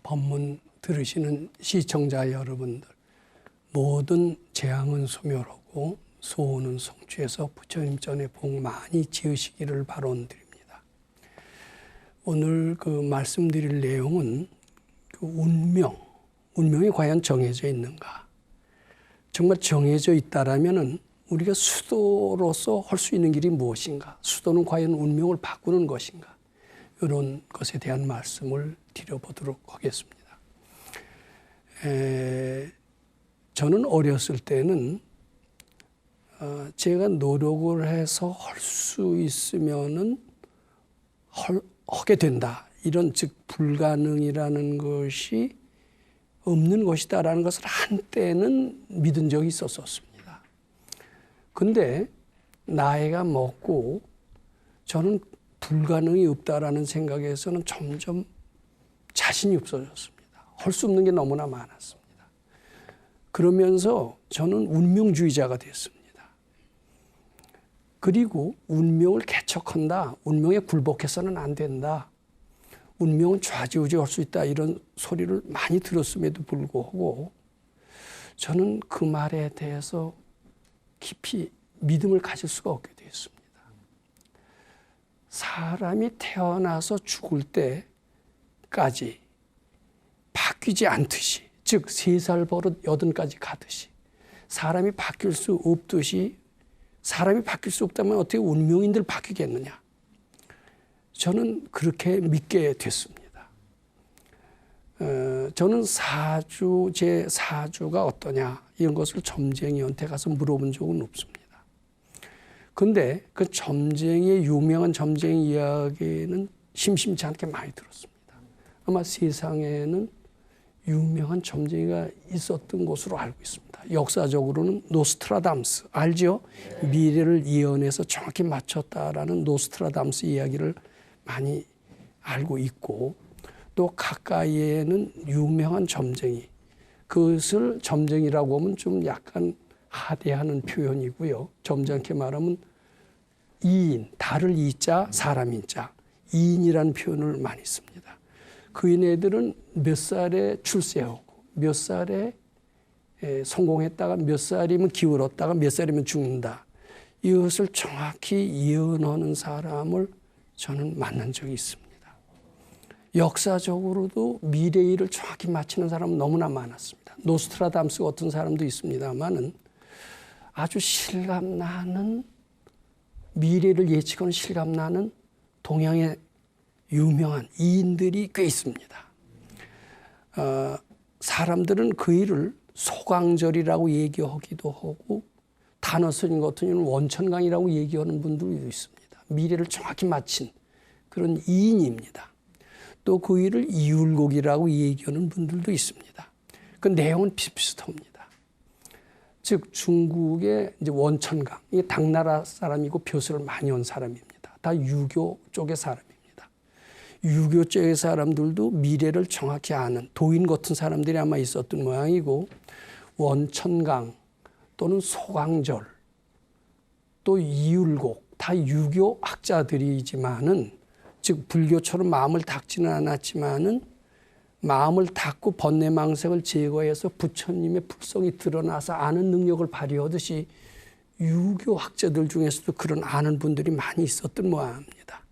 법문 들으시는 시청자 여러분들, 모든 재앙은 소멸하고 소원은 성취해서 부처님 전에 복 많이 지으시기를 바론드립니다. 오늘 그 말씀드릴 내용은 그 운명이 과연 정해져 있는가? 정말 정해져 있다라면은 우리가 수도로서 할 수 있는 길이 무엇인가? 수도는 과연 운명을 바꾸는 것인가? 이런 것에 대한 말씀을 드려보도록 하겠습니다. 저는 어렸을 때는 제가 노력을 해서 할 수 있으면은 하게 된다. 이런 즉 불가능이라는 것이 없는 것이다라는 것을 한때는 믿은 적이 있었습니다. 근데 나이가 먹고 저는 불가능이 없다라는 생각에서는 점점 자신이 없어졌습니다. 할 수 없는 게 너무나 많았습니다. 그러면서 저는 운명주의자가 됐습니다. 그리고 운명을 개척한다. 운명에 굴복해서는 안 된다. 운명은 좌지우지할 수 있다. 이런 소리를 많이 들었음에도 불구하고 저는 그 말에 대해서 깊이 믿음을 가질 수가 없게 되었습니다. 사람이 태어나서 죽을 때까지 바뀌지 않듯이, 즉 3살 버릇 80까지 가듯이 사람이 바뀔 수 없듯이, 사람이 바뀔 수 없다면 어떻게 운명인들 바뀌겠느냐. 저는 그렇게 믿게 됐습니다. 저는 제 사주가 어떠냐 이런 것을 점쟁이한테 가서 물어본 적은 없습니다. 근데 그 점쟁이의 유명한 점쟁이 이야기는 심심치 않게 많이 들었습니다. 아마 세상에는 유명한 점쟁이가 있었던 것으로 알고 있습니다. 역사적으로는 노스트라담스, 알죠? 미래를 예언해서 정확히 맞췄다라는 노스트라담스 이야기를 많이 알고 있고, 또 가까이에는 유명한 점쟁이, 그것을 점쟁이라고 하면 좀 약간 하대하는 표현이고요. 점잖게 말하면 이인, 달을 이자, 사람인 자, 이인이라는 표현을 많이 씁니다. 그인애들은 몇 살에 출세하고 몇 살에 성공했다가 몇 살이면 기울었다가 몇 살이면 죽는다. 이것을 정확히 예언하는 사람을 저는 만난 적이 있습니다. 역사적으로도 미래일을 정확히 맞히는 사람은 너무나 많았습니다. 노스트라담스 같은 사람도 있습니다만은 아주 실감나는 미래를 예측하는 실감나는 동양의 유명한 이인들이 꽤 있습니다. 사람들은 그 일을 소강절이라고 얘기하기도 하고 단어 스님 같은 경우는 원천강이라고 얘기하는 분들도 있습니다. 미래를 정확히 맞힌 그런 이인입니다. 또 그 일을 이율곡이라고 얘기하는 분들도 있습니다. 그 내용은 비슷합니다. 즉 중국의 이제 원천강, 이게 당나라 사람이고 벼슬을 많이 온 사람입니다. 다 유교 쪽의 사람입니다. 유교 쪽의 사람들도 미래를 정확히 아는 도인 같은 사람들이 아마 있었던 모양이고, 원천강 또는 소강절 또 이율곡 다 유교 학자들이지만은, 즉 불교처럼 마음을 닫지는 않았지만은 마음을 닫고 번뇌망색을 제거해서 부처님의 불성이 드러나서 아는 능력을 발휘하듯이 유교 학자들 중에서도 그런 아는 분들이 많이 있었던 모양입니다.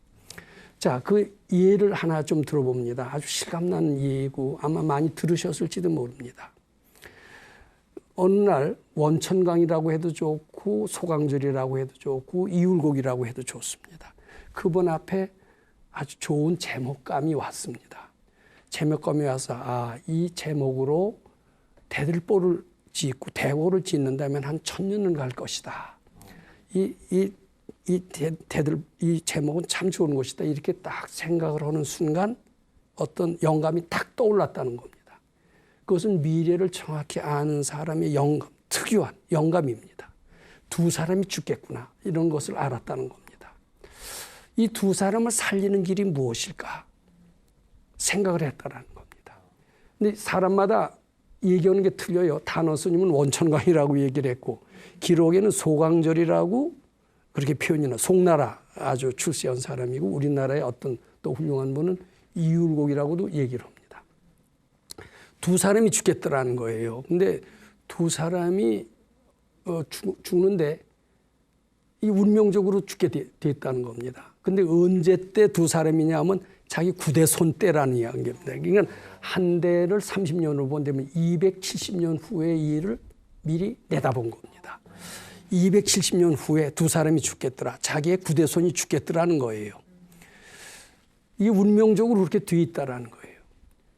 자, 그 예를 하나 좀 들어봅니다. 아주 실감나는 예고 아마 많이 들으셨을지도 모릅니다. 어느 날 원천강이라고 해도 좋고 소강절이라고 해도 좋고 이율곡이라고 해도 좋습니다. 그분 앞에 아주 좋은 제목감이 왔습니다. 제목감이 와서 이 제목으로 대들보를 짓고 대고를 짓는다면 한 1000년은 갈 것이다. 이 제목은 참 좋은 것이다. 이렇게 딱 생각을 하는 순간 어떤 영감이 딱 떠올랐다는 겁니다. 그것은 미래를 정확히 아는 사람의 영감, 특유한 영감입니다. 두 사람이 죽겠구나. 이런 것을 알았다는 겁니다. 이 두 사람을 살리는 길이 무엇일까? 생각을 했다라는 겁니다. 근데 사람마다 얘기하는 게 틀려요. 단어 스님은 원천강이라고 얘기를 했고, 기록에는 소강절이라고 그렇게 표현이나, 송나라 아주 출세한 사람이고 우리나라의 어떤 또 훌륭한 분은 이율곡이라고도 얘기를 합니다. 두 사람이 죽겠더라는 거예요. 근데 두 사람이 죽는데 이 운명적으로 죽게 됐다는 겁니다. 근데 언제 때 두 사람이냐 하면 자기 구대손 때라는 이야기입니다. 그러니까 한 대를 30년으로 본다면 270년 후의 일을 미리 내다본 겁니다. 270년 후에 두 사람이 죽겠더라. 자기의 구대손이 죽겠더라는 거예요. 이게 운명적으로 그렇게 돼 있다라는 거예요.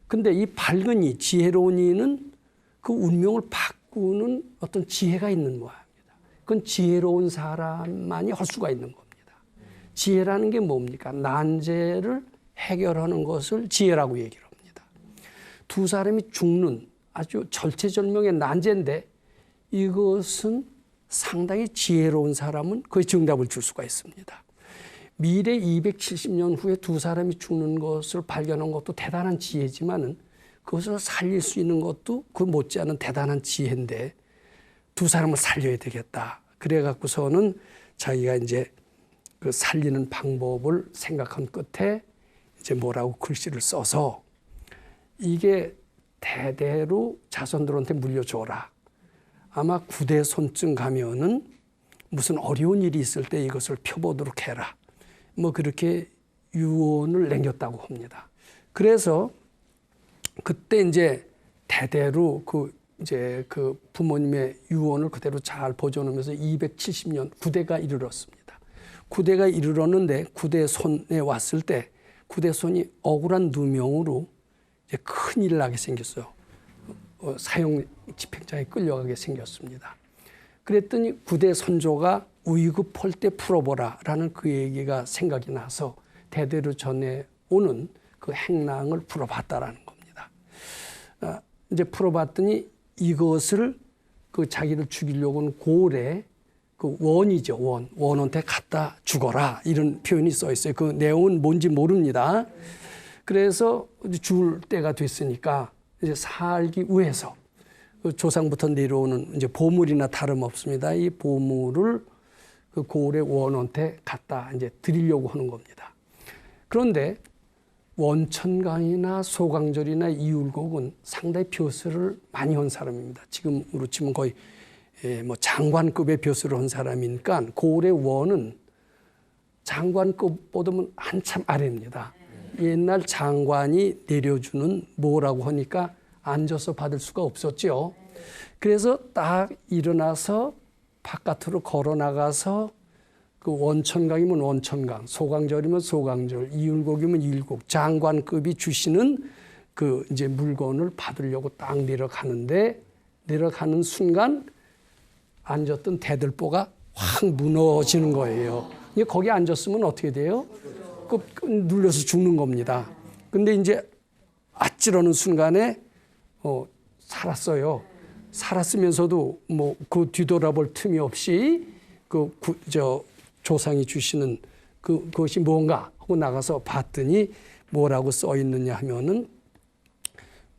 근데 이 밝은 이, 지혜로운 이는 그 운명을 바꾸는 어떤 지혜가 있는 모양입니다. 그건 지혜로운 사람만이 할 수가 있는 겁니다. 지혜라는 게 뭡니까? 난제를 해결하는 것을 지혜라고 얘기를 합니다. 두 사람이 죽는 아주 절체절명의 난제인데 이것은 상당히 지혜로운 사람은 그 정답을 줄 수가 있습니다. 미래 270년 후에 두 사람이 죽는 것을 발견한 것도 대단한 지혜지만은 그것을 살릴 수 있는 것도 그 못지않은 대단한 지혜인데 두 사람을 살려야 되겠다. 그래 갖고서는 자기가 이제 그 살리는 방법을 생각한 끝에 이제 뭐라고 글씨를 써서 이게 대대로 자손들한테 물려줘라. 아마 구대손쯤 가면은 무슨 어려운 일이 있을 때 이것을 펴보도록 해라. 뭐 그렇게 유언을 남겼다고 합니다. 그래서 그때 이제 대대로 그 부모님의 유언을 그대로 잘 보존하면서 270년 구대가 이르렀습니다. 구대가 이르렀는데 구대손에 왔을 때 구대손이 억울한 누명으로 이제 큰일 나게 생겼어요. 사형 집행장에 끌려가게 생겼습니다. 그랬더니 구대 선조가 위급할 때 풀어보라라는 그 얘기가 생각이 나서 대대로 전해오는 그 행랑을 풀어봤다라는 겁니다. 이제 풀어봤더니 이것을 그 자기를 죽이려고는 고을에 그 원이죠. 원한테 갖다 죽어라 이런 표현이 써 있어요. 그 내용은 뭔지 모릅니다. 그래서 죽을 때가 됐으니까 이제 살기 위해서 조상부터 내려오는 이제 보물이나 다름없습니다. 이 보물을 그 고을의 원한테 갖다 이제 드리려고 하는 겁니다. 그런데 원천강이나 소강절이나 이율곡은 상당히 벼슬을 많이 한 사람입니다. 지금으로 치면 거의 뭐 장관급의 벼슬을 한 사람이니까 고을의 원은 장관급보다는 한참 아래입니다. 옛날 장관이 내려주는 뭐라고 하니까 앉아서 받을 수가 없었죠. 그래서 딱 일어나서 바깥으로 걸어 나가서 그 원천강이면 원천강, 소강절이면 소강절, 이율곡이면 이율곡, 장관급이 주시는 그 이제 물건을 받으려고 딱 내려가는데 내려가는 순간 앉았던 대들보가 확 무너지는 거예요. 거기 앉았으면 어떻게 돼요? 눌려서 죽는 겁니다. 근데 이제 아찔하는 순간에 살았어요. 살았으면서도 뭐 그 뒤돌아볼 틈이 없이 조상이 주시는 그것이 뭔가 하고 나가서 봤더니 뭐라고 써 있느냐 하면은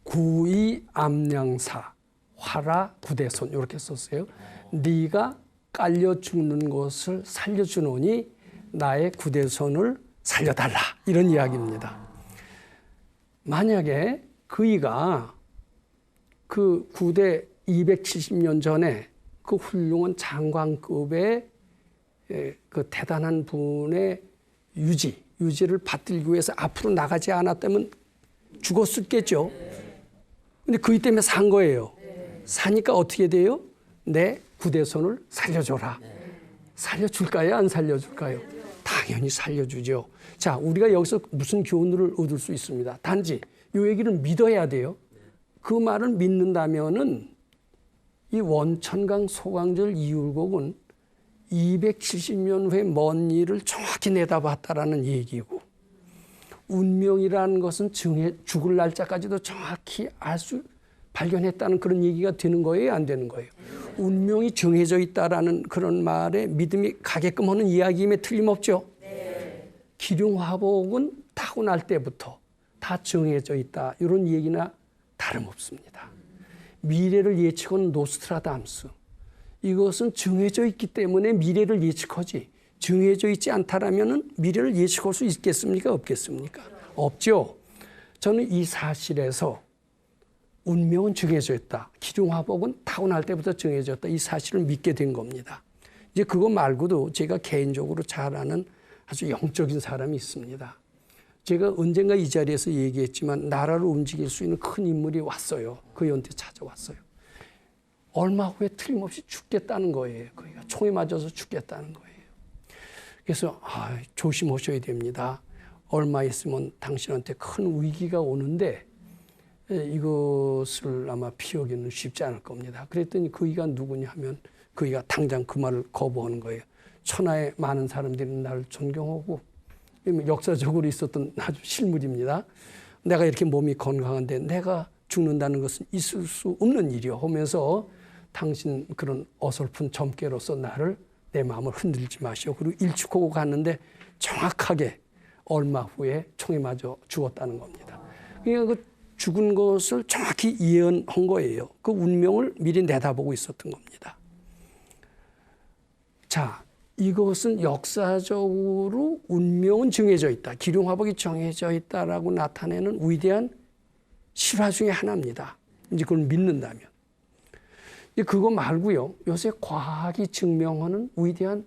구이 암량사 화라 구대손 이렇게 썼어요. 네가 깔려 죽는 것을 살려주노니 나의 구대손을 살려달라 이런 이야기입니다. 만약에 그이가 그 구대 270년 전에 그 훌륭한 장관급의 그 대단한 분의 유지를 받들기 위해서 앞으로 나가지 않았다면 죽었겠죠. 근데 그이 때문에 산 거예요. 사니까 어떻게 돼요? 내 구대손을 살려줘라. 살려줄까요? 안 살려줄까요? 당연히 살려주죠. 자, 우리가 여기서 무슨 교훈을 얻을 수 있습니다. 단지 이 얘기를 믿어야 돼요. 그 말을 믿는다면은 이 원천강 소강절 이율곡은 270년 후의 먼 일을 정확히 내다봤다라는 얘기고 운명이라는 것은 죽을 날짜까지도 정확히 발견했다는 그런 얘기가 되는 거예요? 안 되는 거예요? 운명이 정해져 있다라는 그런 말에 믿음이 가게끔 하는 이야기임에 틀림없죠. 기륭화복은 타고날 때부터 다 정해져 있다. 이런 얘기나 다름없습니다. 미래를 예측하는 노스트라담스. 이것은 정해져 있기 때문에 미래를 예측하지 정해져 있지 않다라면 미래를 예측할 수 있겠습니까? 없겠습니까? 없죠. 저는 이 사실에서 운명은 정해져 있다. 기륭화복은 타고날 때부터 정해졌다. 이 사실을 믿게 된 겁니다. 이제 그거 말고도 제가 개인적으로 잘 아는 아주 영적인 사람이 있습니다. 제가 언젠가 이 자리에서 얘기했지만 나라를 움직일 수 있는 큰 인물이 왔어요. 그 연대 찾아왔어요. 얼마 후에 틀림없이 죽겠다는 거예요. 그러니까 총에 맞아서 죽겠다는 거예요. 그래서 조심하셔야 됩니다. 얼마 있으면 당신한테 큰 위기가 오는데 이것을 아마 피하기는 쉽지 않을 겁니다. 그랬더니 그이가 누구냐 하면 그이가 당장 그 말을 거부하는 거예요. 천하의 많은 사람들이 나를 존경하고 역사적으로 있었던 아주 실물입니다. 내가 이렇게 몸이 건강한데 내가 죽는다는 것은 있을 수 없는 일이요 하면서 당신 그런 어설픈 점괘로서 나를 내 마음을 흔들지 마시오. 그리고 일축하고 갔는데 정확하게 얼마 후에 총에 맞아 죽었다는 겁니다. 그러니까 그 죽은 것을 정확히 예언한 거예요. 그 운명을 미리 내다보고 있었던 겁니다. 자, 이것은 역사적으로 운명은 정해져 있다. 기륭화복이 정해져 있다라고 나타내는 위대한 실화 중에 하나입니다. 이제 그걸 믿는다면. 그거 말고요. 요새 과학이 증명하는 위대한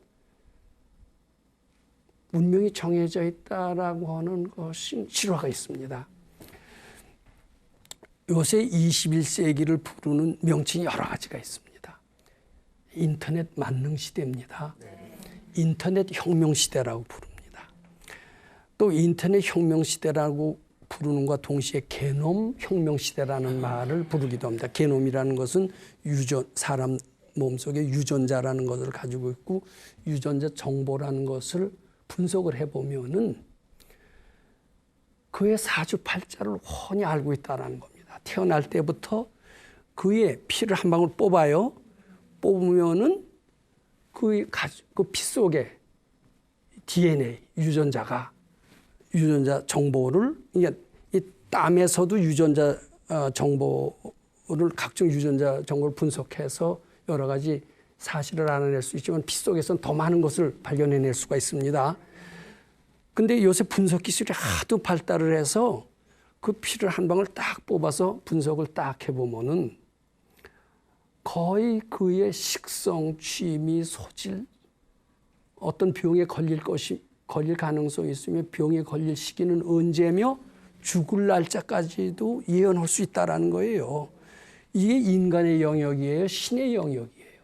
운명이 정해져 있다라고 하는 것이 실화가 있습니다. 요새 21세기를 부르는 명칭이 여러 가지가 있습니다. 인터넷 만능 시대입니다. 인터넷 혁명 시대라고 부릅니다. 또 인터넷 혁명 시대라고 부르는 것과 동시에 게놈 혁명 시대라는 말을 부르기도 합니다. 게놈이라는 것은 사람 몸속에 유전자라는 것을 가지고 있고 유전자 정보라는 것을 분석을 해보면은 그의 사주팔자를 훤히 알고 있다는 겁니다. 태어날 때부터 그의 피를 한 방울 뽑아요. 뽑으면은 그 피 속에 DNA 유전자 정보를 이 땀에서도 유전자 정보를 각종 유전자 정보를 분석해서 여러 가지 사실을 알아낼 수 있지만 피 속에서는 더 많은 것을 발견해낼 수가 있습니다. 근데 요새 분석 기술이 하도 발달을 해서 그 피를 한 방울 딱 뽑아서 분석을 딱 해보면은 거의 그의 식성, 취미, 소질, 어떤 병에 걸릴 가능성이 있으며 병에 걸릴 시기는 언제며 죽을 날짜까지도 예언할 수 있다는 거예요. 이게 인간의 영역이에요? 신의 영역이에요?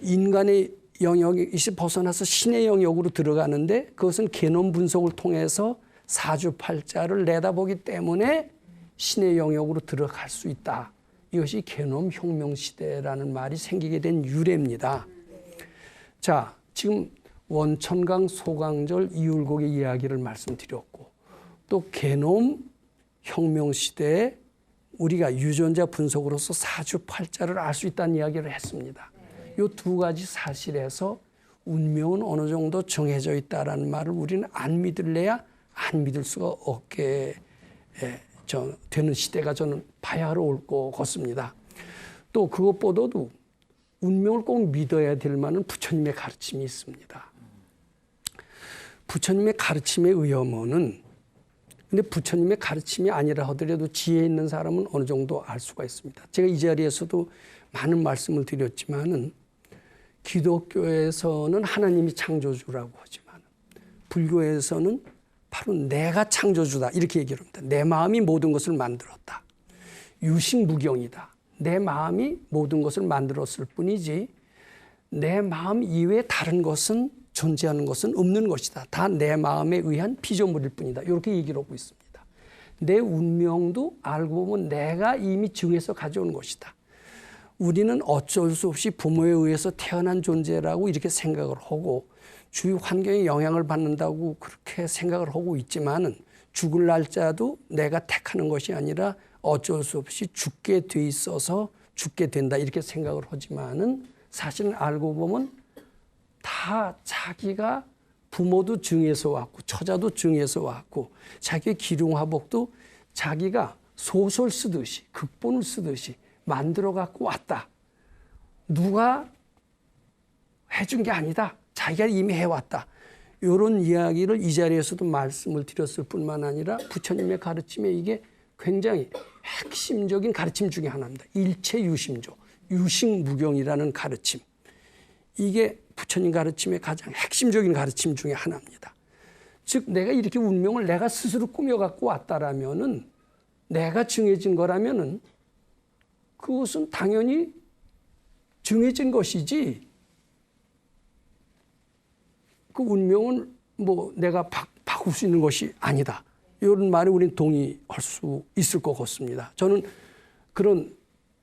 인간의 영역에서 벗어나서 신의 영역으로 들어가는데 그것은 게놈 분석을 통해서 사주팔자를 내다보기 때문에 신의 영역으로 들어갈 수 있다. 이것이 게놈 혁명 시대라는 말이 생기게 된 유래입니다. 자, 지금 원천강 소강절 이율곡의 이야기를 말씀드렸고 또 게놈 혁명 시대에 우리가 유전자 분석으로서 사주팔자를 알 수 있다는 이야기를 했습니다. 이 두 가지 사실에서 운명은 어느 정도 정해져 있다는 말을 우리는 안 믿을래야 안 믿을 수가 없게 되는 시대가 저는 바야흐로 올 것 같습니다. 또 그것보다도 운명을 꼭 믿어야 될 만한 부처님의 가르침이 있습니다. 부처님의 가르침에 의하면은 근데 부처님의 가르침이 아니라 하더라도 지혜 있는 사람은 어느 정도 알 수가 있습니다. 제가 이 자리에서도 많은 말씀을 드렸지만은 기독교에서는 하나님이 창조주라고 하지만 불교에서는 바로 내가 창조주다 이렇게 얘기를 합니다. 내 마음이 모든 것을 만들었다. 유식무경이다. 내 마음이 모든 것을 만들었을 뿐이지 내 마음 이외에 다른 것은 존재하는 것은 없는 것이다. 다 내 마음에 의한 피조물일 뿐이다. 이렇게 얘기를 하고 있습니다. 내 운명도 알고 보면 내가 이미 정해서 가져온 것이다. 우리는 어쩔 수 없이 부모에 의해서 태어난 존재라고 이렇게 생각을 하고 주위 환경에 영향을 받는다고 그렇게 생각을 하고 있지만은 죽을 날짜도 내가 택하는 것이 아니라 어쩔 수 없이 죽게 돼 있어서 죽게 된다 이렇게 생각을 하지만은 사실은 알고 보면 다 자기가 부모도 정해서 왔고 처자도 정해서 왔고 자기의 기륭화복도 자기가 소설 쓰듯이 극본을 쓰듯이 만들어 갖고 왔다. 누가 해준 게 아니다. 자기가 이미 해왔다. 이런 이야기를 이 자리에서도 말씀을 드렸을 뿐만 아니라 부처님의 가르침에 이게 굉장히 핵심적인 가르침 중에 하나입니다. 일체유심조, 유식무경이라는 가르침. 이게 부처님 가르침의 가장 핵심적인 가르침 중에 하나입니다. 즉 내가 이렇게 운명을 내가 스스로 꾸며갖고 왔다라면은, 내가 정해진 거라면은 그것은 당연히 정해진 것이지, 그 운명은 뭐 내가 바꿀 수 있는 것이 아니다. 이런 말에 우리는 동의할 수 있을 것 같습니다. 저는 그런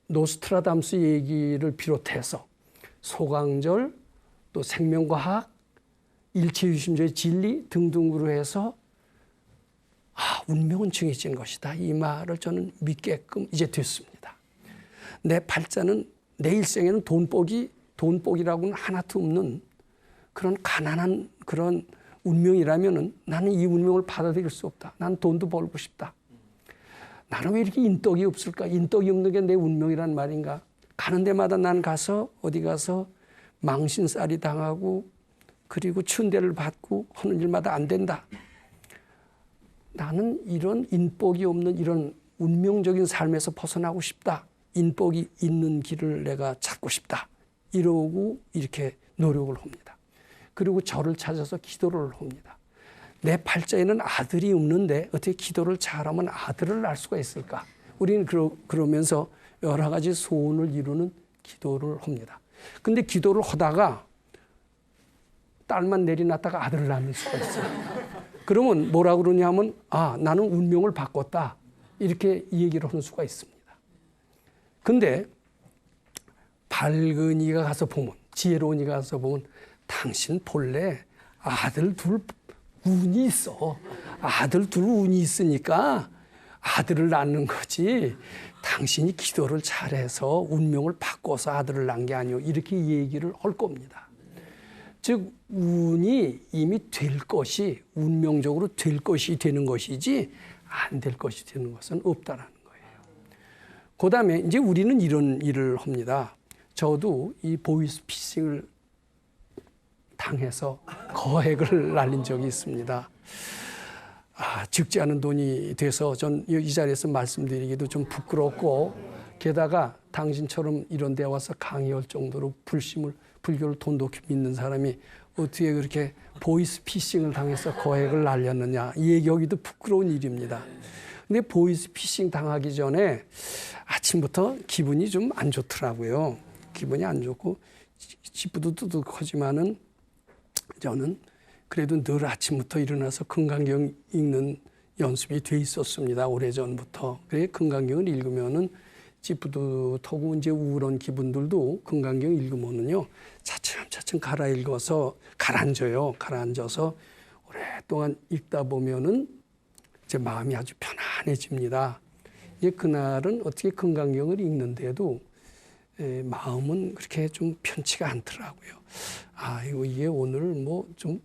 노스트라담스 얘기를 비롯해서 소강절, 또 생명과학, 일체유심조의 진리 등등으로 해서 운명은 정해진 것이다. 이 말을 저는 믿게끔 이제 됐습니다. 내 팔자는 내 일생에는 돈복이라고는 하나도 없는 그런 가난한 그런 운명이라면은 나는 이 운명을 받아들일 수 없다. 나는 돈도 벌고 싶다. 나는 왜 이렇게 인덕이 없을까? 인덕이 없는 게 내 운명이란 말인가? 가는 데마다 난 가서 어디 가서 망신살이 당하고 그리고 천대를 받고 하는 일마다 안 된다. 나는 이런 인복이 없는 이런 운명적인 삶에서 벗어나고 싶다. 인복이 있는 길을 내가 찾고 싶다. 이러고 이렇게 노력을 합니다. 그리고 저를 찾아서 기도를 합니다. 내 팔자에는 아들이 없는데 어떻게 기도를 잘하면 아들을 낳을 수가 있을까? 우리는 그러면서 여러 가지 소원을 이루는 기도를 합니다. 근데 기도를 하다가 딸만 내리놨다가 아들을 낳는 수가 있어요. 그러면 뭐라 그러냐면 나는 운명을 바꿨다. 이렇게 얘기를 하는 수가 있습니다. 근데 밝은 이가 가서 보면, 지혜로운 이가 가서 보면 당신 본래 아들 둘 운이 있어. 아들 둘 운이 있으니까 아들을 낳는 거지. 당신이 기도를 잘해서 운명을 바꿔서 아들을 낳은 게 아니오. 이렇게 얘기를 할 겁니다. 즉 운이 이미 될 것이, 운명적으로 될 것이 되는 것이지 안 될 것이 되는 것은 없다라는 거예요. 그 다음에 이제 우리는 이런 일을 합니다. 저도 이 보이스피싱을 당해서 거액을 날린 적이 있습니다. 적지 않은 돈이 돼서 전 이 자리에서 말씀드리기도 좀 부끄럽고, 게다가 당신처럼 이런 데 와서 강의할 정도로 불교를 돈독히 믿는 사람이 어떻게 그렇게 보이스피싱을 당해서 거액을 날렸느냐, 얘기하기도 부끄러운 일입니다. 근데 보이스피싱 당하기 전에 아침부터 기분이 좀 안 좋더라고요. 기분이 안 좋고 찌뿌두두둑하지만은 저는 그래도 늘 아침부터 일어나서 금강경 읽는 연습이 돼 있었습니다. 오래전부터. 그래 금강경을 읽으면은 찌뿌듯하고 이제 우울한 기분들도 금강경 읽으면은요 차츰차츰 가라앉아요. 가라앉아서 오랫동안 읽다 보면은 제 마음이 아주 편안해집니다. 이제 그날은 어떻게 금강경을 읽는데도 마음은 그렇게 좀 편치가 않더라고요. 이게 오늘 좀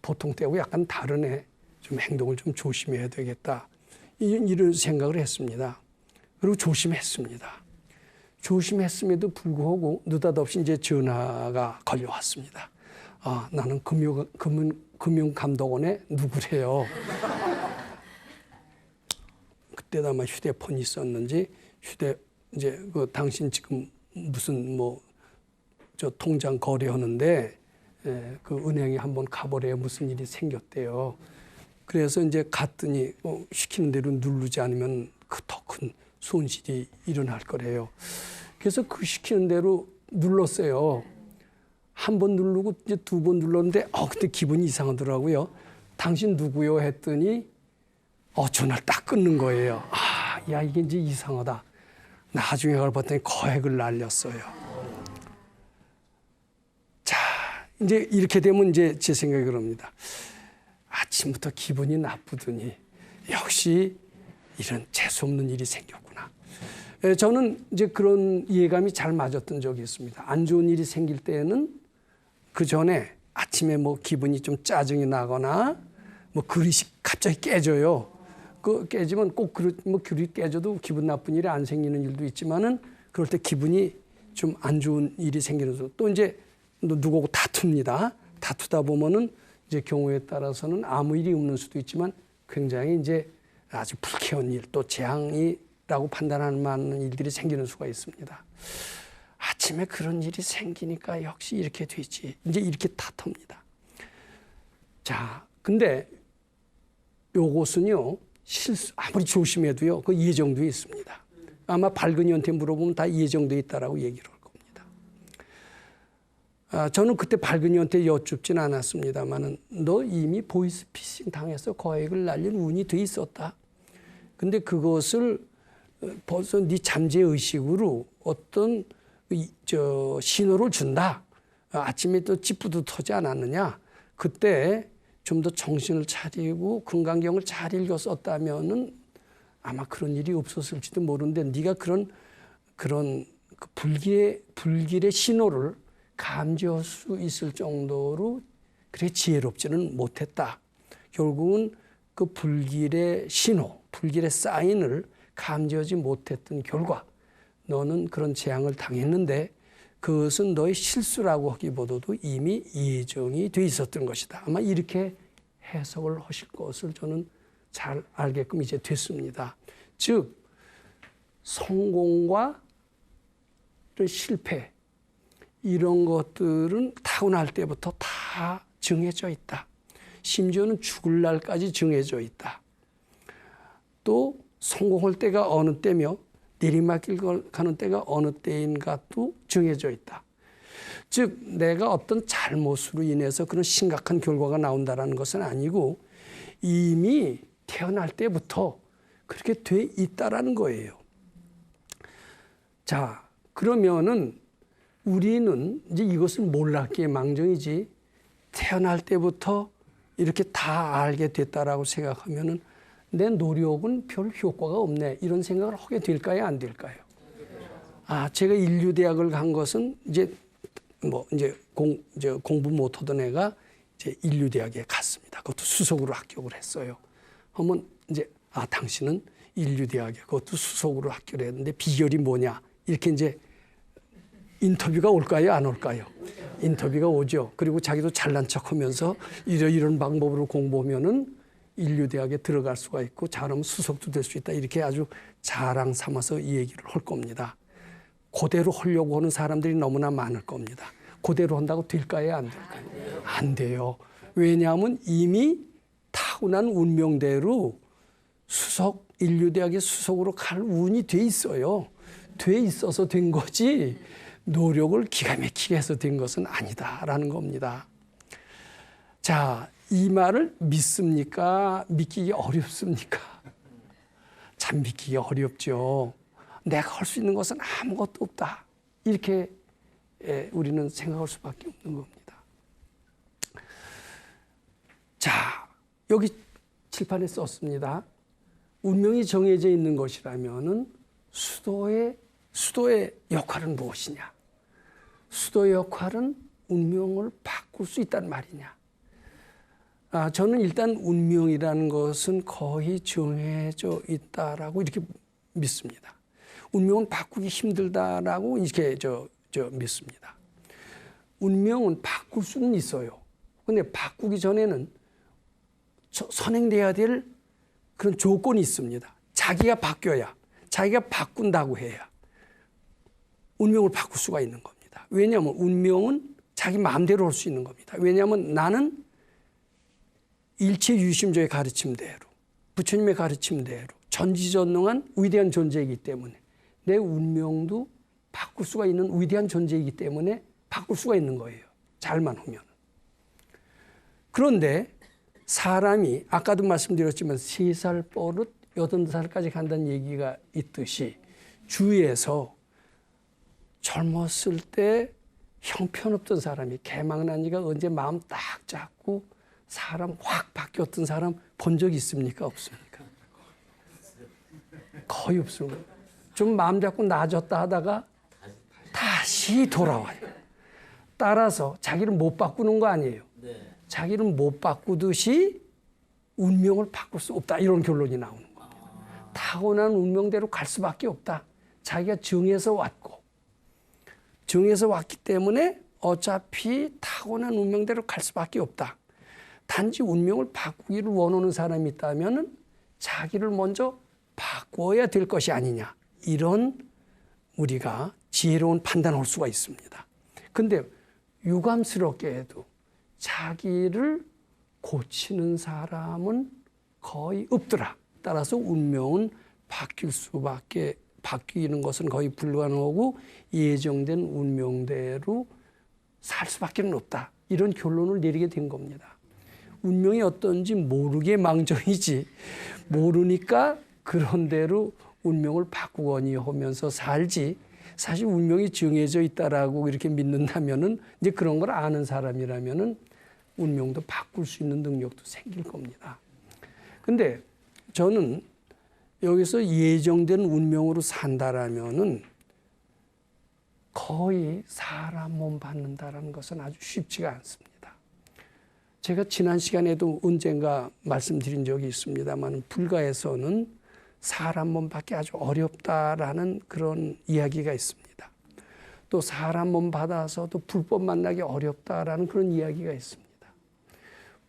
보통 때하고 약간 다르네. 좀 행동을 좀 조심해야 되겠다. 이런 생각을 했습니다. 그리고 조심했습니다. 조심했음에도 불구하고 느닷없이 이제 전화가 걸려왔습니다. 나는 금융감독원의 누구래요. 그때 아마 휴대폰이 있었는지 이제 당신 지금 무슨 저 통장 거래하는데 그 은행에 한번 가보래요. 무슨 일이 생겼대요. 그래서 이제 갔더니 시키는 대로 누르지 않으면 더 큰 손실이 일어날 거래요. 그래서 그 시키는 대로 눌렀어요. 한 번 누르고 이제 두 번 눌렀는데 그때 기분이 이상하더라고요. 당신 누구요? 했더니 전화를 딱 끊는 거예요. 이게 이제 이상하다. 나중에 그걸 봤더니 거액을 날렸어요. 자, 이제 이렇게 되면 이제 제 생각이 그럽니다. 아침부터 기분이 나쁘더니 역시 이런 재수없는 일이 생겼구나. 저는 이제 그런 이해감이 잘 맞았던 적이 있습니다. 안 좋은 일이 생길 때는 그 전에 아침에 기분이 좀 짜증이 나거나 그릇이 갑자기 깨져요. 깨지면 꼭 그릇이 깨져도 기분 나쁜 일이 안 생기는 일도 있지만은 그럴 때 기분이 좀 안 좋은 일이 생기는 또 이제 누구하고 다툽니다. 다투다 보면은 이제 경우에 따라서는 아무 일이 없는 수도 있지만 굉장히 이제 아주 불쾌한 일, 또 재앙이라고 판단하는 많은 일들이 생기는 수가 있습니다. 아침에 그런 일이 생기니까 역시 이렇게 되지. 이제 이렇게 다툽니다. 자, 근데 요것은요, 아무리 조심해도요, 그 예정돼 있습니다. 아마 발근이한테 물어보면 다 예정돼 있다라고 얘기를 할 겁니다. 저는 그때 발근이한테 여쭙진 않았습니다만은 너 이미 보이스피싱 당해서 거액을 날린 운이 돼 있었다. 근데 그것을 벌써 네 잠재 의식으로 어떤 신호를 준다. 아침에 또 찌뿌듯하지 않았느냐. 그때 좀 더 정신을 차리고 금강경을 잘 읽었었다면은 아마 그런 일이 없었을지도 모르는데 네가 그런 그 불길의 신호를 감지할 수 있을 정도로 그래 지혜롭지는 못했다. 결국은 그 불길의 신호, 불길의 사인을 감지하지 못했던 결과 너는 그런 재앙을 당했는데 그것은 너의 실수라고 하기보다도 이미 예정이 돼 있었던 것이다. 아마 이렇게 해석을 하실 것을 저는 잘 알게끔 이제 됐습니다. 즉 성공과 실패 이런 것들은 타고날 때부터 다 정해져 있다. 심지어는 죽을 날까지 정해져 있다. 또 성공할 때가 어느 때며 내리막길 가는 때가 어느 때인가도 정해져 있다. 즉 내가 어떤 잘못으로 인해서 그런 심각한 결과가 나온다는 것은 아니고 이미 태어날 때부터 그렇게 돼 있다라는 거예요. 자, 그러면은 우리는 이제 이것을 몰랐기에 망정이지 태어날 때부터 이렇게 다 알게 됐다라고 생각하면은 내 노력은 별 효과가 없네 이런 생각을 하게 될까요, 안 될까요? 제가 인류대학을 간 것은 이제 공부 못하던 애가 이제 인류대학에 갔습니다. 그것도 수석으로 합격을 했어요. 그러면 이제 당신은 인류대학에 그것도 수석으로 합격을 했는데 비결이 뭐냐 이렇게 이제 인터뷰가 올까요, 안 올까요? 인터뷰가 오죠. 그리고 자기도 잘난 척하면서 이런 방법으로 공부하면은 인류대학에 들어갈 수가 있고 잘하면 수석도 될 수 있다. 이렇게 아주 자랑 삼아서 이 얘기를 할 겁니다. 그대로 하려고 하는 사람들이 너무나 많을 겁니다. 그대로 한다고 될까요, 안 될까요? 안 돼요. 왜냐하면 이미 타고난 운명대로 인류대학의 수석으로 갈 운이 돼 있어요. 돼 있어서 된 거지 노력을 기가 막히게 해서 된 것은 아니다라는 겁니다. 자, 이 말을 믿습니까? 믿기기 어렵습니까? 참 믿기기 어렵죠. 내가 할 수 있는 것은 아무것도 없다. 이렇게 우리는 생각할 수밖에 없는 겁니다. 자, 여기 칠판에 썼습니다. 운명이 정해져 있는 것이라면은 수도의 역할은 무엇이냐? 수도의 역할은 운명을 바꿀 수 있단 말이냐? 저는 일단 운명이라는 것은 거의 정해져 있다라고 이렇게 믿습니다. 운명은 바꾸기 힘들다라고 이렇게 믿습니다. 운명은 바꿀 수는 있어요. 그런데 바꾸기 전에는 선행돼야 될 그런 조건이 있습니다. 자기가 바뀌어야, 자기가 바꾼다고 해야 운명을 바꿀 수가 있는 겁니다. 왜냐하면 운명은 자기 마음대로 할 수 있는 겁니다. 왜냐하면 나는 일체유심조의 가르침대로, 부처님의 가르침대로 전지전능한 위대한 존재이기 때문에 내 운명도 바꿀 수가 있는 위대한 존재이기 때문에 바꿀 수가 있는 거예요. 잘만 하면. 그런데 사람이 아까도 말씀드렸지만 3살 버릇 8살까지 간다는 얘기가 있듯이 주위에서 젊었을 때 형편없던 사람이 개망난이가 언제 마음 딱 잡고 사람 확 바뀌었던 사람 본 적 있습니까? 없습니까? 거의 없습니다. 좀 마음 잡고 나아졌다 하다가 다시 돌아와요. 따라서 자기를 못 바꾸는 거 아니에요. 자기를 못 바꾸듯이 운명을 바꿀 수 없다. 이런 결론이 나오는 겁니다. 타고난 운명대로 갈 수밖에 없다. 자기가 정해서 왔기 때문에 어차피 타고난 운명대로 갈 수밖에 없다. 단지 운명을 바꾸기를 원하는 사람이 있다면 자기를 먼저 바꿔야 될 것이 아니냐. 이런 우리가 지혜로운 판단을 할 수가 있습니다. 근데 유감스럽게도 자기를 고치는 사람은 거의 없더라. 따라서 운명은 바뀌는 것은 거의 불가능하고 예정된 운명대로 살 수밖에 없다. 이런 결론을 내리게 된 겁니다. 운명이 어떤지 모르게 망정이지, 모르니까 그런 대로 운명을 바꾸거니 하면서 살지, 사실 운명이 정해져 있다라고 이렇게 믿는다면은, 이제 그런 걸 아는 사람이라면은 운명도 바꿀 수 있는 능력도 생길 겁니다. 근데 저는 여기서 예정된 운명으로 산다라면은 거의 사람 몸 받는다라는 것은 아주 쉽지가 않습니다. 제가 지난 시간에도 언젠가 말씀드린 적이 있습니다만, 불가에서는 사람 몸 받기 아주 어렵다라는 그런 이야기가 있습니다. 또 사람 몸 받아서도 불법 만나기 어렵다라는 그런 이야기가 있습니다.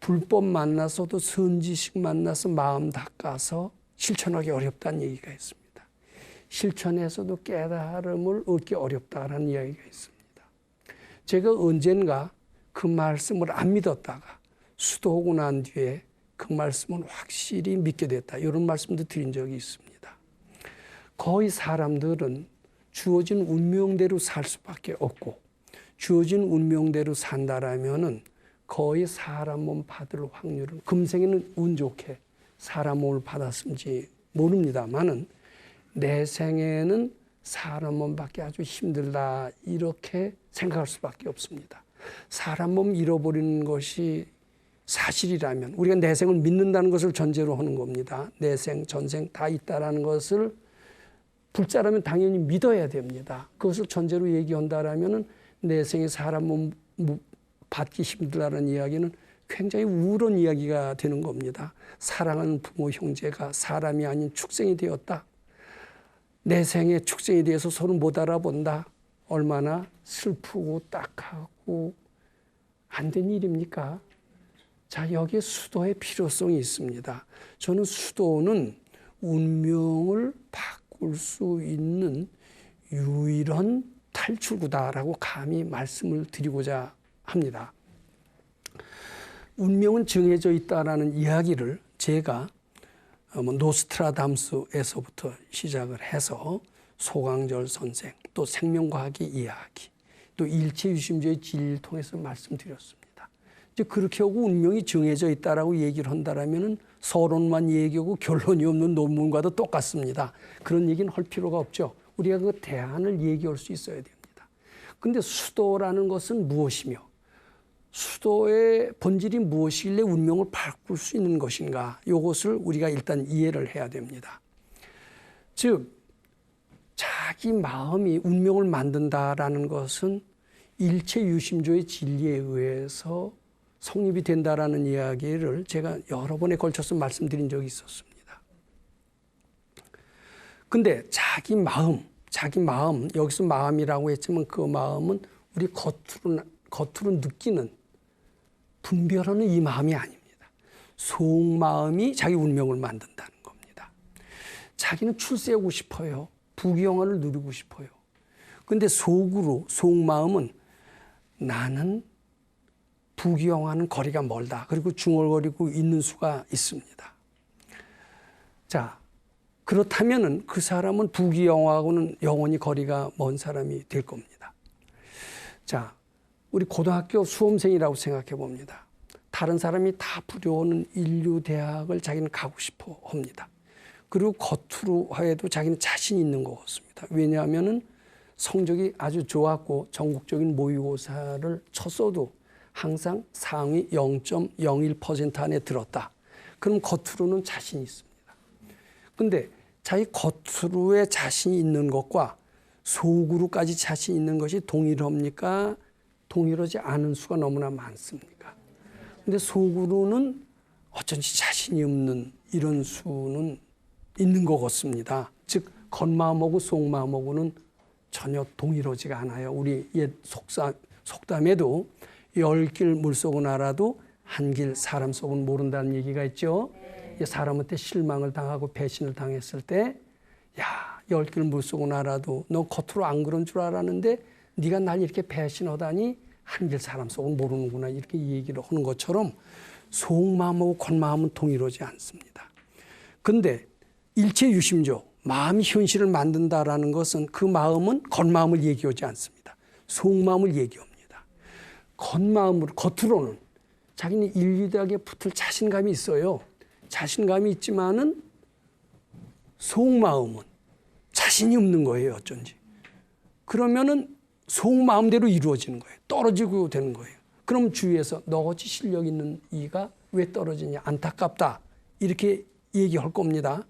불법 만나서도 선지식 만나서 마음 닦아서 실천하기 어렵다는 얘기가 있습니다. 실천해서도 깨달음을 얻기 어렵다라는 이야기가 있습니다. 제가 언젠가 그 말씀을 안 믿었다가 수도하고 난 뒤에 그 말씀은 확실히 믿게 됐다. 이런 말씀도 드린 적이 있습니다. 거의 사람들은 주어진 운명대로 살 수밖에 없고, 주어진 운명대로 산다라면은 거의 사람 몸 받을 확률은, 금생에는 운 좋게 사람 몸을 받았는지 모릅니다만은 내 생에는 사람 몸 받기 아주 힘들다, 이렇게 생각할 수밖에 없습니다. 사람 몸 잃어버리는 것이 사실이라면, 우리가 내생을 믿는다는 것을 전제로 하는 겁니다. 내생, 전생 다 있다라는 것을 불자라면 당연히 믿어야 됩니다. 그것을 전제로 얘기한다라면 내생에 사람 몸 받기 힘들다는 이야기는 굉장히 우울한 이야기가 되는 겁니다. 사랑하는 부모 형제가 사람이 아닌 축생이 되었다. 내생에 축생이 되어서 서로 못 알아본다. 얼마나 슬프고 딱하고 안 된 일입니까? 자, 여기에 수도의 필요성이 있습니다. 저는 수도는 운명을 바꿀 수 있는 유일한 탈출구다라고 감히 말씀을 드리고자 합니다. 운명은 정해져 있다라는 이야기를 제가 노스트라담스에서부터 시작을 해서 소강절 선생, 또 생명과학의 이야기, 또 일체유심주의 진리를 통해서 말씀드렸습니다. 이제 그렇게 하고 운명이 정해져 있다라고 얘기를 한다라면은 서론만 얘기하고 결론이 없는 논문과도 똑같습니다. 그런 얘기는 할 필요가 없죠. 우리가 그 대안을 얘기할 수 있어야 됩니다. 근데 수도라는 것은 무엇이며, 수도의 본질이 무엇이길래 운명을 바꿀 수 있는 것인가, 이것을 우리가 일단 이해를 해야 됩니다. 즉, 자기 마음이 운명을 만든다라는 것은 일체유심조의 진리에 의해서 성립이 된다라는 이야기를 제가 여러 번에 걸쳐서 말씀드린 적이 있었습니다. 근데 자기 마음, 여기서 마음이라고 했지만 그 마음은 우리 겉으로 느끼는, 분별하는 이 마음이 아닙니다. 속마음이 자기 운명을 만든다는 겁니다. 자기는 출세하고 싶어요. 부귀영화를 누리고 싶어요. 근데 속마음은 나는 부귀영화는 거리가 멀다. 그리고 중얼거리고 있는 수가 있습니다. 자, 그렇다면은 그 사람은 부귀영화하고는 영원히 거리가 먼 사람이 될 겁니다. 자, 우리 고등학교 수험생이라고 생각해 봅니다. 다른 사람이 다 부려오는 인류대학을 자기는 가고 싶어 합니다. 그리고 겉으로 해도 자기는 자신 있는 것 같습니다. 왜냐하면은 성적이 아주 좋았고 전국적인 모의고사를 쳤어도 항상 상위 0.01% 안에 들었다. 그럼 겉으로는 자신이 있습니다. 근데 자기 겉으로의 자신이 있는 것과 속으로까지 자신 있는 것이 동일합니까? 동일하지 않은 수가 너무나 많습니까? 근데 속으로는 어쩐지 자신이 없는 이런 수는 있는 것 같습니다. 즉 겉마음하고 속마음하고는 전혀 동일하지가 않아요. 우리 옛 속담에도 10길 물속은 알아도 한 길 사람 속은 모른다는 얘기가 있죠. 사람한테 실망을 당하고 배신을 당했을 때, 야, 10개를 물속은 알아도 너 겉으로 안 그런 줄 알았는데 네가 날 이렇게 배신하다니 한길 사람 속은 모르는구나, 이렇게 얘기를 하는 것처럼 속마음하고 겉마음은 동일하지 않습니다. 근데 일체유심조, 마음이 현실을 만든다라는 것은 그 마음은 겉마음을 얘기하지 않습니다. 속마음을 얘기합니다. 겉마음으로, 겉으로는 자기는 인류대학에 붙을 자신감이 있어요. 자신감이 있지만은 속마음은 자신이 없는 거예요, 어쩐지. 그러면은 속마음대로 이루어지는 거예요. 떨어지고 되는 거예요. 그럼 주위에서 너같이 실력 있는 이가 왜 떨어지냐, 안타깝다, 이렇게 얘기할 겁니다.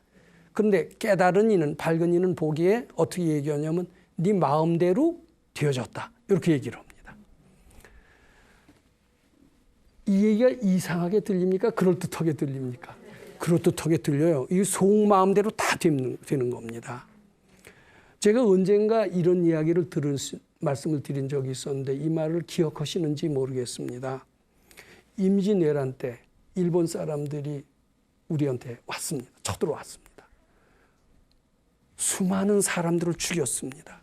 그런데 깨달은 이는, 밝은 이는 보기에 어떻게 얘기하냐면 네 마음대로 되어졌다, 이렇게 얘기를 합니다. 이 얘기가 이상하게 들립니까? 그럴듯하게 들립니까? 그럴듯하게 들려요. 이 속마음대로 다 되는 겁니다. 제가 언젠가 이런 이야기를 말씀을 드린 적이 있었는데 이 말을 기억하시는지 모르겠습니다. 임진왜란 때 일본 사람들이 우리한테 왔습니다. 쳐들어왔습니다. 수많은 사람들을 죽였습니다.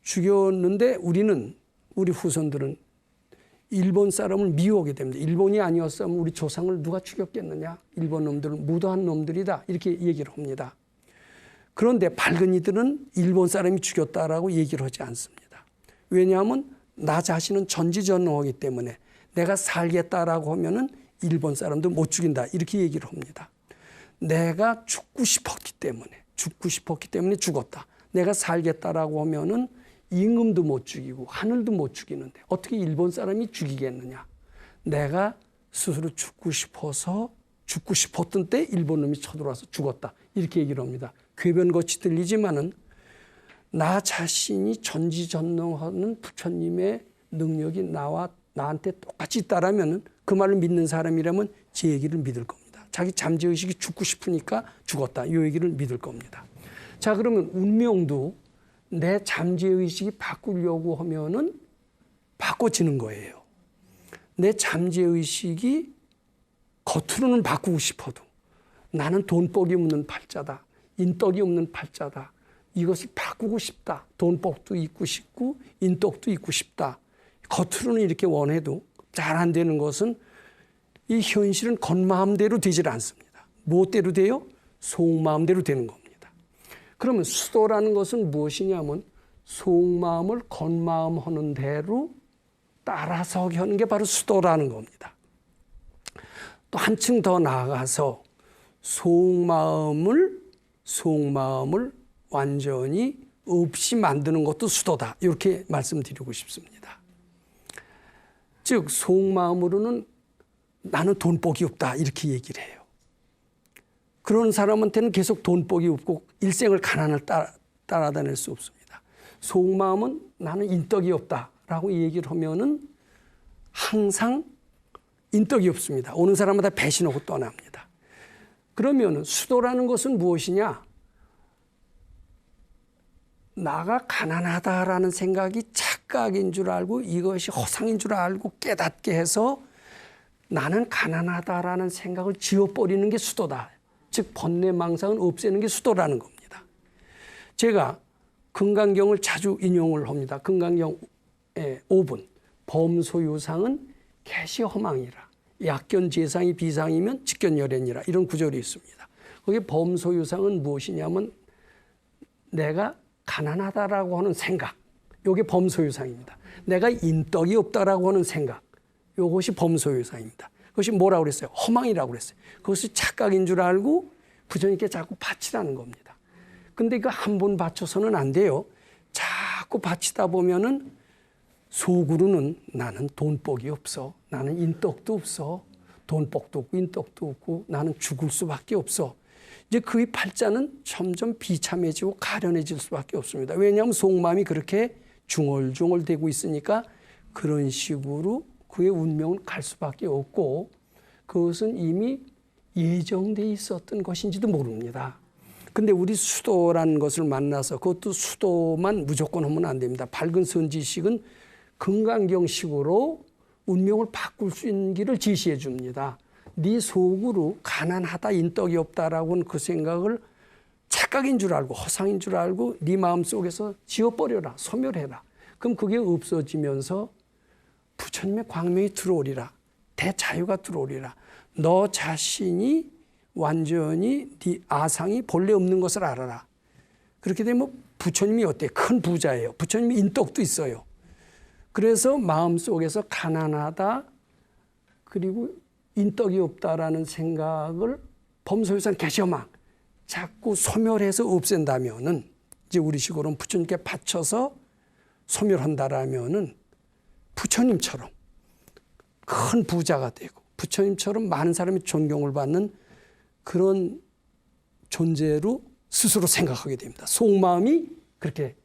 죽였는데 우리 후손들은 일본 사람을 미워하게 됩니다. 일본이 아니었으면 우리 조상을 누가 죽였겠느냐? 일본 놈들은 무도한 놈들이다, 이렇게 얘기를 합니다. 그런데 밝은 이들은 일본 사람이 죽였다라고 얘기를 하지 않습니다. 왜냐하면 나 자신은 전지전능하기 때문에 내가 살겠다라고 하면은 일본 사람도 못 죽인다, 이렇게 얘기를 합니다. 내가 죽고 싶었기 때문에 죽었다. 내가 살겠다라고 하면은 임금도 못 죽이고 하늘도 못 죽이는데 어떻게 일본 사람이 죽이겠느냐. 내가 스스로 죽고 싶었던 때 일본 놈이 쳐들어와서 죽었다, 이렇게 얘기를 합니다. 궤변같이 들리지만은 나 자신이 전지전능하는 부처님의 능력이 나한테 똑같이 있다라면 그 말을 믿는 사람이라면 제 얘기를 믿을 겁니다. 자기 잠재의식이 죽고 싶으니까 죽었다, 이 얘기를 믿을 겁니다. 자, 그러면 운명도 내 잠재의식이 바꾸려고 하면은 바꿔지는 거예요. 내 잠재의식이 겉으로는 바꾸고 싶어도 나는 돈복이 없는 팔자다, 인덕이 없는 팔자다, 이것을 바꾸고 싶다, 돈복도 있고 싶고 인덕도 있고 싶다, 겉으로는 이렇게 원해도 잘 안 되는 것은 이 현실은 겉마음대로 되질 않습니다. 무엇대로 돼요? 속마음대로 되는 겁니다. 그러면 수도라는 것은 무엇이냐면 속마음을 겉마음 하는 대로 따라서 하는 게 바로 수도라는 겁니다. 또 한층 더 나아가서 속마음을 완전히 없이 만드는 것도 수도다, 이렇게 말씀드리고 싶습니다. 즉 속마음으로는 나는 돈복이 없다, 이렇게 얘기를 해요. 그런 사람한테는 계속 돈복이 없고 일생을 가난을 따라다닐 수 없습니다. 속마음은 나는 인덕이 없다라고 얘기를 하면은 항상 인덕이 없습니다. 오는 사람마다 배신하고 떠납니다. 그러면 수도라는 것은 무엇이냐? 나가 가난하다라는 생각이 착각인 줄 알고 이것이 허상인 줄 알고 깨닫게 해서 나는 가난하다라는 생각을 지워버리는 게 수도다. 즉 번뇌망상은 없애는 게 수도라는 겁니다. 제가 금강경을 자주 인용을 합니다. 금강경 5분. 범소유상은 개시허망이라. 약견재상이 비상이면 직견열애니라. 이런 구절이 있습니다. 거기 범소유상은 무엇이냐면 내가 가난하다라고 하는 생각, 이게 범소유상입니다. 내가 인덕이 없다라고 하는 생각, 이것이 범소유상입니다. 그것이 뭐라고 그랬어요? 허망이라고 그랬어요. 그것이 착각인 줄 알고 부처님께 자꾸 바치라는 겁니다. 근데 이거 한 번 바쳐서는 안 돼요. 자꾸 바치다 보면은 속으로는 나는 돈복이 없어, 나는 인덕도 없어, 돈복도 없고 인덕도 없고 나는 죽을 수밖에 없어. 이제 그의 팔자는 점점 비참해지고 가련해질 수밖에 없습니다. 왜냐하면 속마음이 그렇게 중얼중얼대고 있으니까 그런 식으로 그의 운명은 갈 수밖에 없고 그것은 이미 예정돼 있었던 것인지도 모릅니다. 근데 우리 수도라는 것을 만나서 그것도 수도만 무조건 하면 안 됩니다. 밝은 선지식은 금강경식으로 운명을 바꿀 수 있는 길을 제시해 줍니다. 네 속으로 가난하다, 인덕이 없다라고는 그 생각을 착각인 줄 알고 허상인 줄 알고 네 마음속에서 지워버려라, 소멸해라. 그럼 그게 없어지면서 부처님의 광명이 들어오리라. 대자유가 들어오리라. 너 자신이 완전히 네 아상이 본래 없는 것을 알아라. 그렇게 되면 부처님이 어때? 큰 부자예요. 부처님이 인덕도 있어요. 그래서 마음속에서 가난하다 그리고 인덕이 없다라는 생각을 범소유산 개셔망 자꾸 소멸해서 없앤다면은 이제 우리식으로는 부처님께 바쳐서 소멸한다라면은 부처님처럼 큰 부자가 되고 부처님처럼 많은 사람이 존경을 받는 그런 존재로 스스로 생각하게 됩니다. 속마음이 그렇게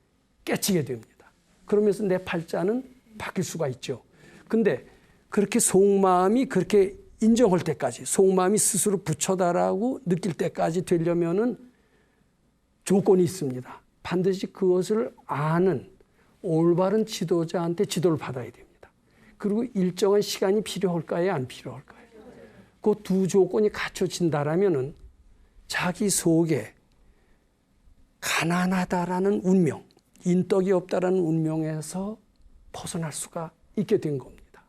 깨치게 됩니다. 그러면서 내 팔자는 바뀔 수가 있죠. 근데 그렇게 속마음이 그렇게 인정할 때까지, 속마음이 스스로 부처다라고 느낄 때까지 되려면은 조건이 있습니다. 반드시 그것을 아는 올바른 지도자한테 지도를 받아야 됩니다. 그리고 일정한 시간이 필요할까요? 안 필요할까요? 그 두 조건이 갖춰진다라면은 자기 속에 가난하다라는 운명, 인덕이 없다라는 운명에서 벗어날 수가 있게 된 겁니다.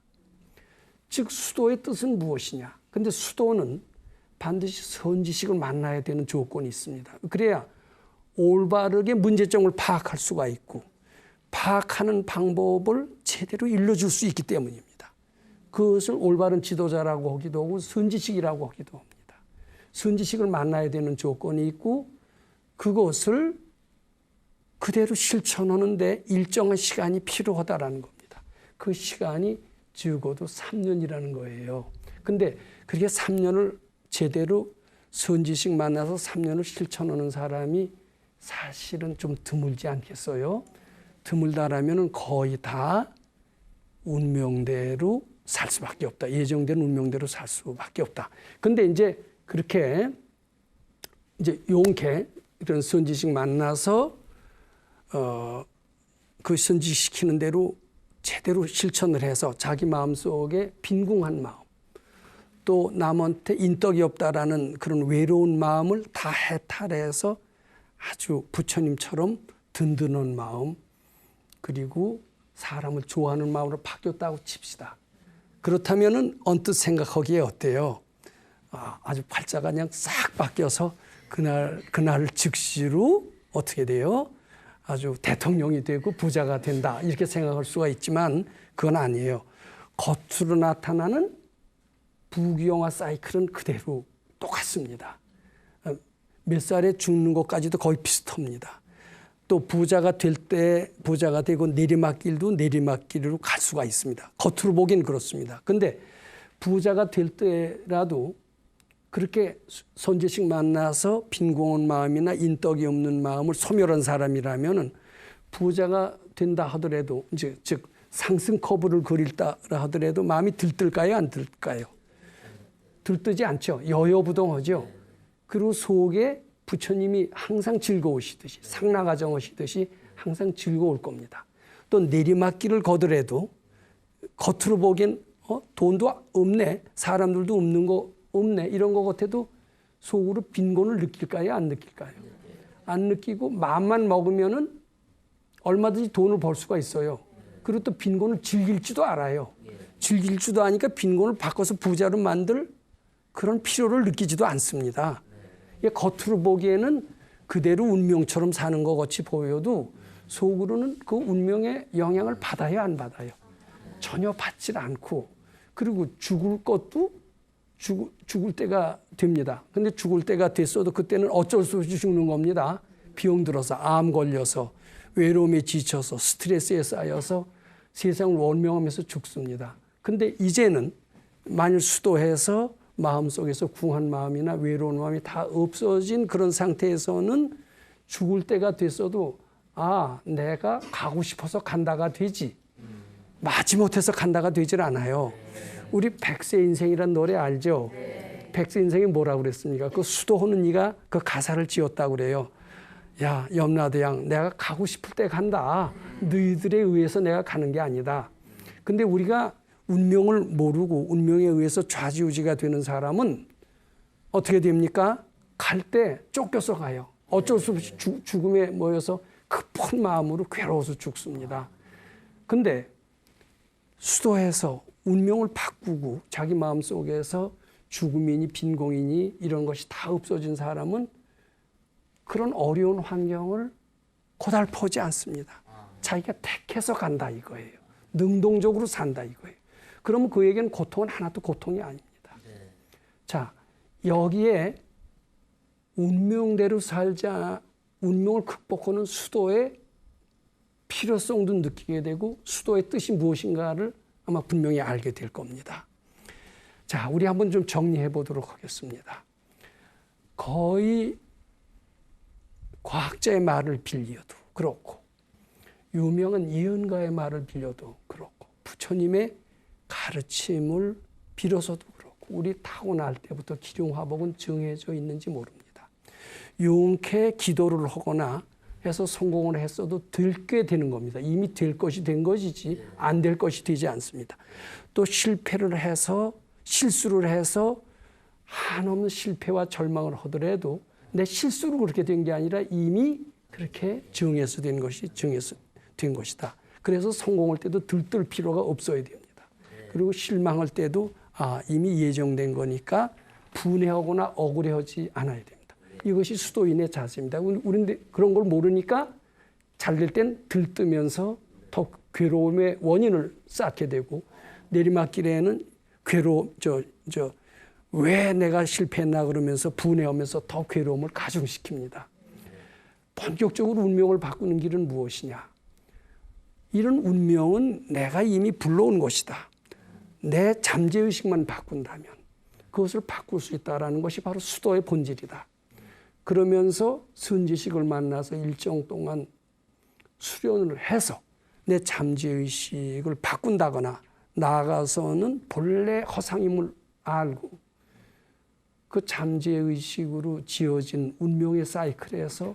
즉 수도의 뜻은 무엇이냐? 근데 수도는 반드시 선지식을 만나야 되는 조건이 있습니다. 그래야 올바르게 문제점을 파악할 수가 있고 파악하는 방법을 제대로 일러줄 수 있기 때문입니다. 그것을 올바른 지도자라고 하기도 하고 선지식이라고 하기도 합니다. 선지식을 만나야 되는 조건이 있고 그것을 그대로 실천하는데 일정한 시간이 필요하다라는 겁니다. 그 시간이 적어도 3년이라는 거예요. 근데 그렇게 3년을 제대로 선지식 만나서 3년을 실천하는 사람이 사실은 좀 드물지 않겠어요? 드물다라면 거의 다 운명대로 살 수밖에 없다. 예정된 운명대로 살 수밖에 없다. 근데 이제 그렇게 이제 용케 이런 선지식 만나서 그 선지시키는 대로 제대로 실천을 해서 자기 마음속에 빈궁한 마음 또 남한테 인덕이 없다라는 그런 외로운 마음을 다 해탈해서 아주 부처님처럼 든든한 마음 그리고 사람을 좋아하는 마음으로 바뀌었다고 칩시다. 그렇다면은 언뜻 생각하기에 어때요? 아주 팔자가 그냥 싹 바뀌어서 그날 즉시로 어떻게 돼요? 아주 대통령이 되고 부자가 된다 이렇게 생각할 수가 있지만 그건 아니에요. 겉으로 나타나는 부귀영화 사이클은 그대로 똑같습니다. 몇 살에 죽는 것까지도 거의 비슷합니다. 또 부자가 될 때 부자가 되고 내리막길도 내리막길로 갈 수가 있습니다. 겉으로 보기엔 그렇습니다. 근데 부자가 될 때라도 그렇게 선지식 만나서 빈곤한 마음이나 인덕이 없는 마음을 소멸한 사람이라면은 부자가 된다 하더라도 이제 즉 상승 커브를 그릴다 하더라도 마음이 들뜰까요? 안 들까요? 들뜨지 않죠. 여여부동하죠. 그리고 속에 부처님이 항상 즐거우시듯이 상나가정 하시듯이 항상 즐거울 겁니다. 또 내리막길을 걷더라도 겉으로 보기엔 돈도 없네, 사람들도 없는 거 없네 이런 것 같아도 속으로 빈곤을 느낄까요? 안 느낄까요? 안 느끼고 마음만 먹으면은 얼마든지 돈을 벌 수가 있어요. 그리고 또 빈곤을 즐길 줄도 알아요. 즐길 줄도 아니까 빈곤을 바꿔서 부자로 만들 그런 필요를 느끼지도 않습니다. 겉으로 보기에는 그대로 운명처럼 사는 것 같이 보여도 속으로는 그 운명의 영향을 받아요, 안 받아요? 전혀 받질 않고 그리고 죽을 것도 죽을 때가 됩니다. 근데 죽을 때가 됐어도 그때는 어쩔 수 없이 죽는 겁니다. 병 들어서 암 걸려서 외로움에 지쳐서 스트레스에 쌓여서 세상을 원명하면서 죽습니다. 근데 이제는 만일 수도해서 마음속에서 궁한 마음이나 외로운 마음이 다 없어진 그런 상태에서는 죽을 때가 됐어도 내가 가고 싶어서 간다가 되지 마지못해서 간다가 되질 않아요. 우리 백세 인생이란 노래 알죠? 백세 인생이 뭐라고 그랬습니까? 그 수도하는 이가 그 가사를 지었다고 그래요. 야 염라대왕 내가 가고 싶을 때 간다. 너희들에 의해서 내가 가는 게 아니다. 근데 우리가 운명을 모르고 운명에 의해서 좌지우지가 되는 사람은 어떻게 됩니까? 갈 때 쫓겨서 가요. 어쩔 수 없이 죽음에 모여서 급한 마음으로 괴로워서 죽습니다. 근데 수도해서 운명을 바꾸고 자기 마음속에서 죽음이니 빈공이니 이런 것이 다 없어진 사람은 그런 어려운 환경을 고달퍼지 않습니다. 자기가 택해서 간다 이거예요. 능동적으로 산다 이거예요. 그러면 그에게는 고통은 하나도 고통이 아닙니다. 자, 여기에 운명대로 살자, 운명을 극복하는 수도의 필요성도 느끼게 되고 수도의 뜻이 무엇인가를 아마 분명히 알게 될 겁니다. 자, 우리 한번 좀 정리해 보도록 하겠습니다. 거의 과학자의 말을 빌려도 그렇고 유명한 예언가의 말을 빌려도 그렇고 부처님의 가르침을 빌어서도 그렇고 우리 타고날 때부터 기륭화복은 정해져 있는지 모릅니다. 용케 기도를 하거나 해서 성공을 했어도 될 게 되는 겁니다. 이미 될 것이 된 것이지 안 될 것이 되지 않습니다. 또 실패를 해서 실수를 해서 한없는 실패와 절망을 하더라도 내 실수로 그렇게 된 게 아니라 이미 그렇게 정해서 된 것이 정해서 된 것이다. 그래서 성공할 때도 들뜰 필요가 없어야 됩니다. 그리고 실망할 때도 이미 예정된 거니까 분해하거나 억울해하지 않아야 됩니다. 이것이 수도인의 자세입니다. 우리는 그런 걸 모르니까 잘 될 땐 들뜨면서 더 괴로움의 원인을 쌓게 되고 내리막길에는 왜 내가 실패했나 그러면서 분해하면서 더 괴로움을 가중시킵니다. 본격적으로 운명을 바꾸는 길은 무엇이냐? 이런 운명은 내가 이미 불러온 것이다. 내 잠재의식만 바꾼다면 그것을 바꿀 수 있다는 것이 바로 수도의 본질이다. 그러면서 선지식을 만나서 일정 동안 수련을 해서 내 잠재의식을 바꾼다거나 나아가서는 본래 허상임을 알고 그 잠재의식으로 지어진 운명의 사이클에서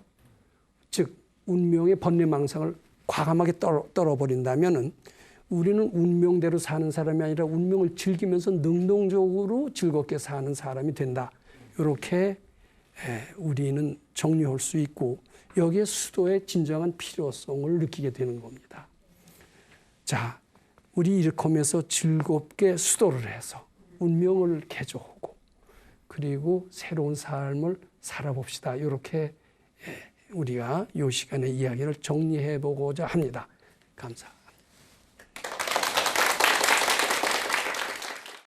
즉 운명의 번뇌망상을 과감하게 떨어버린다면은 우리는 운명대로 사는 사람이 아니라 운명을 즐기면서 능동적으로 즐겁게 사는 사람이 된다. 이렇게 우리는 정리할 수 있고 여기에 수도의 진정한 필요성을 느끼게 되는 겁니다. 자, 우리 이렇게 하면서 즐겁게 수도를 해서 운명을 개조하고 그리고 새로운 삶을 살아봅시다. 이렇게 우리가 이 시간에 이야기를 정리해 보고자 합니다. 감사합니다.